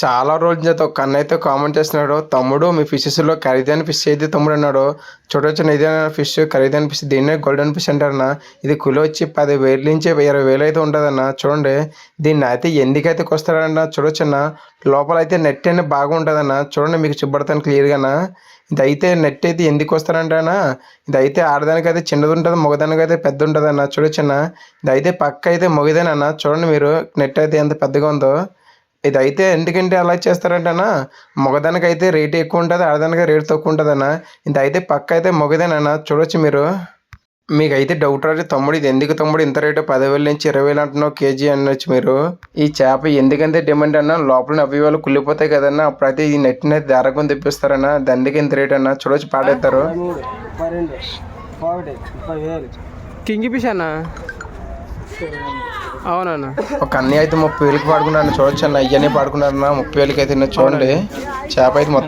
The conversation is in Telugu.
చాలా రోజుల చేత ఒక అన్న అయితే కామెంట్ చేస్తున్నాడు, తమ్ముడు మీ ఫిషెస్లో ఖరీదైన ఫిష్ అయితే తమ్ముడు అన్నాడు. చూడొచ్చు ఇదేనా ఫిష్ ఖరీదైన ఫిష్, దీన్నే గోల్డెన్ ఫిష్ అంటారన్న. ఇది కిలో వచ్చి 10,000 నుంచి 20,000 అయితే ఉంటుందన్న. చూడండి దీన్ని అయితే ఎందుకైతే కొస్తాడన్న చూడొచ్చన్న. లోపల అయితే నెట్ అనేది బాగా ఉంటుందన్న. చూడండి మీకు చూపడతాను క్లియర్గానా. ఇదైతే నెట్ అయితే ఎందుకు వస్తారంటేనా, ఇదైతే ఆడదానికి అయితే చిన్నది ఉంటుంది, మగదానికి అయితే పెద్ద ఉంటుంది అన్న. చూడొచ్చన్న ఇదైతే పక్క అయితే మగదేనన్న. చూడండి మీరు నెట్ అయితే ఎంత పెద్దగా ఉందో. ఇదైతే ఎందుకంటే అలా చేస్తారంటేనా, మగదానికైతే రేట్ ఎక్కువ ఉంటుంది, ఆడదానికి రేట్ తక్కువ ఉంటుంది అన్న. ఇదైతే పక్క అయితే మగదేనన్న. చూడొచ్చు మీరు. మీకైతే డౌట్ రాదు, తమ్ముడు ఇది ఎందుకు తమ్ముడు ఇంత రేటు 10,000 నుంచి 20,000 అంటున్నావు కేజీ అనొచ్చు మీరు. ఈ చేప ఎందుకంటే డిమాండ్ అన్న, లోపల అవి వాళ్ళు కుళ్ళిపోతాయి కదన్నా, అప్పుడైతే ఈ నెట్ని అయితే ధరకొని తెప్పిస్తారన్న. అందుకే ఇంత రేట్ అన్న. చూడొచ్చు పాడేస్తారు. కింగ్ ఫిష్ అన్న. అవునన్నా. ఒక అన్నీ అయితే 30,000కి పాడుకున్నాను. చూడొచ్చు అన్న. ఇవన్నీ పాడుకున్నారన్న 30,000కి అయితే. చూడండి చేప అయితే మొత్తం